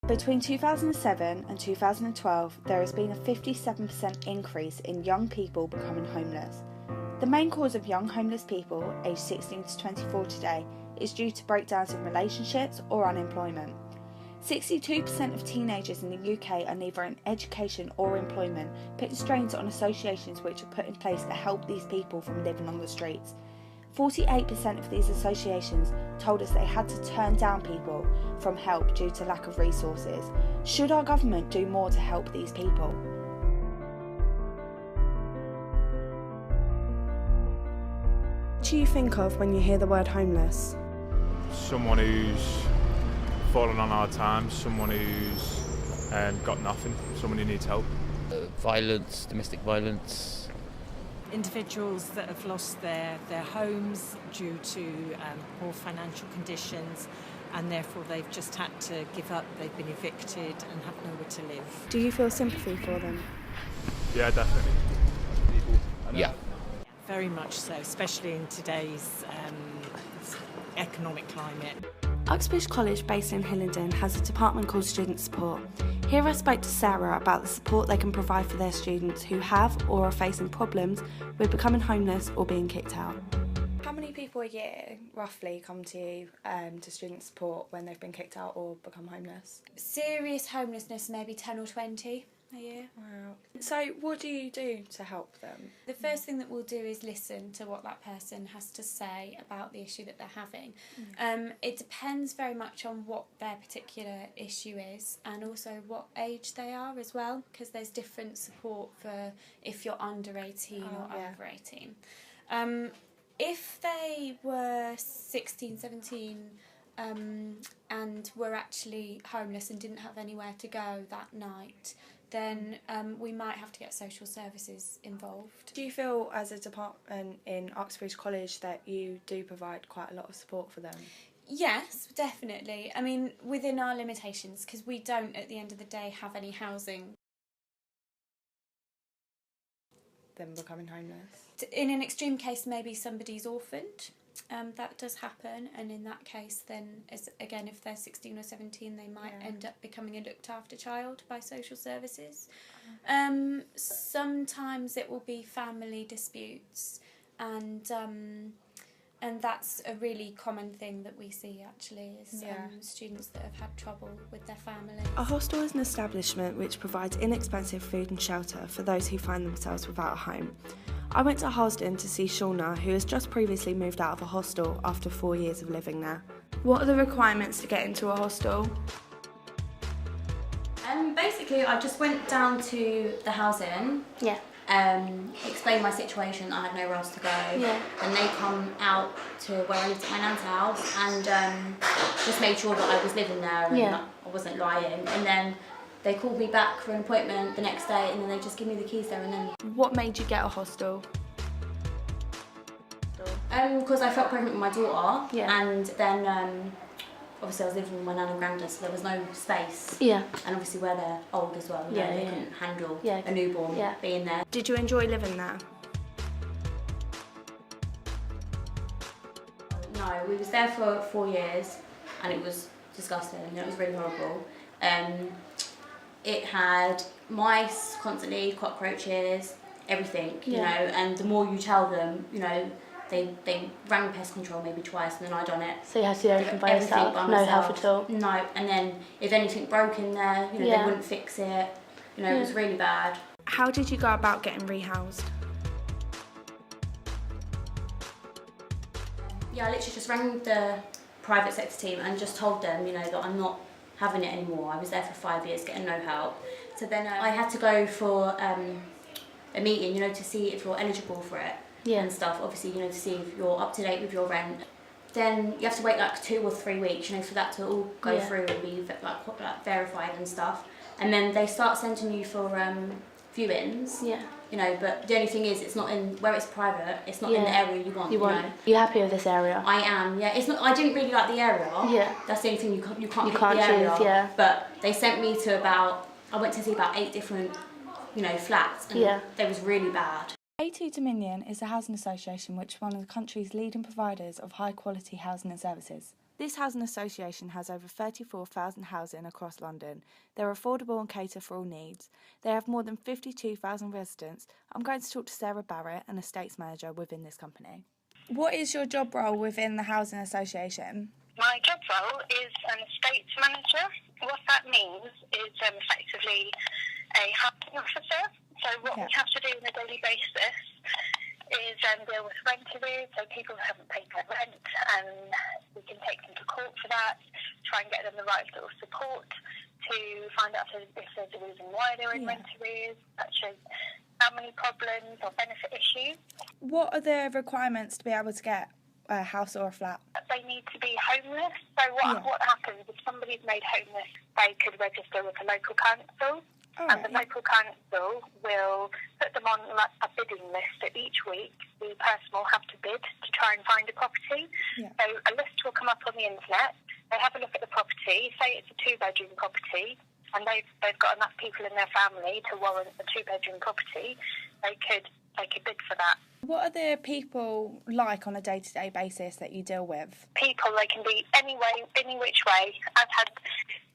Between 2007 and 2012, there has been a 57% increase in young people becoming homeless. The main cause of young homeless people, aged 16 to 24 today, is due to breakdowns in relationships or unemployment. 62% of teenagers in the UK are neither in education or employment, putting strains on associations which are put in place to help these people from living on the streets. 48% of these associations told us they had to turn down people from help due to lack of resources. Should our government do more to help these people? What do you think of when you hear the word homeless? Someone who's fallen on hard times, someone who's got nothing, someone who needs help. Violence, domestic violence. Individuals that have lost their homes due to poor financial conditions, and therefore they've just had to give up, they've been evicted and have nowhere to live. Do you feel sympathy for them? Yeah, definitely. Yeah. Very much so, especially in today's economic climate. Uxbridge College, based in Hillingdon, has a department called Student Support. Here I spoke to Sarah about the support they can provide for their students who have or are facing problems with becoming homeless or being kicked out. How many people a year, roughly, come to you to Student Support when they've been kicked out or become homeless? Serious homelessness, maybe 10 or 20 a year. Wow. So what do you do to help them? The first thing that we'll do is listen to what that person has to say about the issue that they're having. It depends very much on what their particular issue is and also what age they are as well, because there's different support for if you're under 18 or over 18. If they were 16, 17 and were actually homeless and didn't have anywhere to go that night, then we might have to get social services involved. Do you feel as a department in Uxbridge College that you do provide quite a lot of support for them? Yes, definitely. I mean, within our limitations, because we don't, at the end of the day, have any housing. Them becoming homeless? In an extreme case, maybe somebody's orphaned. That does happen, and in that case then, again, if they're 16 or 17, they might end up becoming a looked after child by social services. Sometimes it will be family disputes, and that's a really common thing that we see actually, is students that have had trouble with their families. A hostel is an establishment which provides inexpensive food and shelter for those who find themselves without a home. I went to Hillingdon to see Shauna, who has just previously moved out of a hostel after 4 years of living there. What are the requirements to get into a hostel? Basically, I just went down to the housing. Yeah. Explained my situation. I had nowhere else to go. Yeah. And they come out to where I lived at my nan's house and just made sure that I was living there and that I wasn't lying. And then they called me back for an appointment the next day, and then they just give me the keys there and then. What made you get a hostel? Because I felt pregnant with my daughter, and then obviously I was living with my nan and granddad, so there was no space. Yeah. And obviously where they're old as well, they couldn't handle a newborn being there. Did you enjoy living there? No, we was there for 4 years, and it was disgusting. It was really horrible. It had mice constantly, cockroaches, everything, you know, and the more you tell them, you know, they rang pest control maybe twice and then I done it. So you had to do everything by yourself? No help at all? No, and then if anything broke in there, you know, they wouldn't fix it. You know, it was really bad. How did you go about getting rehoused? Yeah, I literally just rang the private sector team and just told them, you know, that I'm not having it anymore. I was there for 5 years getting no help. So then I had to go for a meeting, you know, to see if you're eligible for it and stuff. Obviously, you know, to see if you're up to date with your rent. Then you have to wait like 2 or 3 weeks, you know, for that to all go through and be like verified and stuff. And then they start sending you for viewings. Yeah. You know, but the only thing is, it's not in where it's private. It's not in the area you want. You know. You're happy with this area? I am. Yeah. It's not. I didn't really like the area. Yeah. That's the only thing you can't pick the area. Choose, yeah. But they sent me to I went to see about 8 different, you know, flats, and they was really bad. A2 Dominion is a housing association which is one of the country's leading providers of high quality housing and services. This housing association has over 34,000 housing across London. They're affordable and cater for all needs. They have more than 52,000 residents. I'm going to talk to Sarah Barrett, an estates manager within this company. What is your job role within the housing association? My job role is an estates manager. What that means is effectively a housing officer. So what we have to do on a daily basis is deal with rent arrears, so people who haven't paid their rent, and we can take them to court for that, try and get them the right sort of support to find out if there's a reason why they're in rent arrears, such as family problems or benefit issues. What are the requirements to be able to get a house or a flat? They need to be homeless. So what happens if somebody's made homeless, they could register with a local council. And the local council will put them on a bidding list. So each week, the person will have to bid to try and find a property. So a list will come up on the internet. They have a look at the property. Say it's a 2-bedroom property, and they've got enough people in their family to warrant a 2-bedroom property. They could bid for that. What are the people like on a day-to-day basis that you deal with? People, they can be any which way. I've had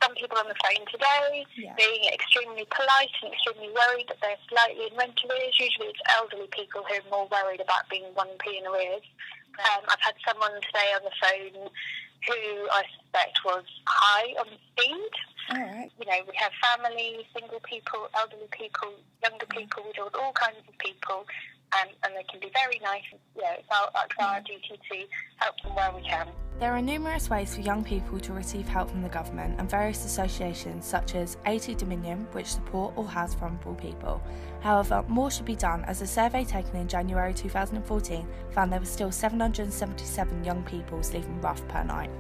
some people on the phone today being extremely polite and extremely worried that they're slightly in rent arrears. Usually it's elderly people who are more worried about being 1p in arrears. I've had someone today on the phone who I suspect was high on speed. You know, we have families, single people, elderly people, younger people, we deal with all kinds of people, and they can be very nice. It's our duty to help them where we can. There are numerous ways for young people to receive help from the government and various associations such as A2 Dominion, which support or house vulnerable people. However, more should be done, as a survey taken in January 2014 found there were still 777 young people sleeping rough per night.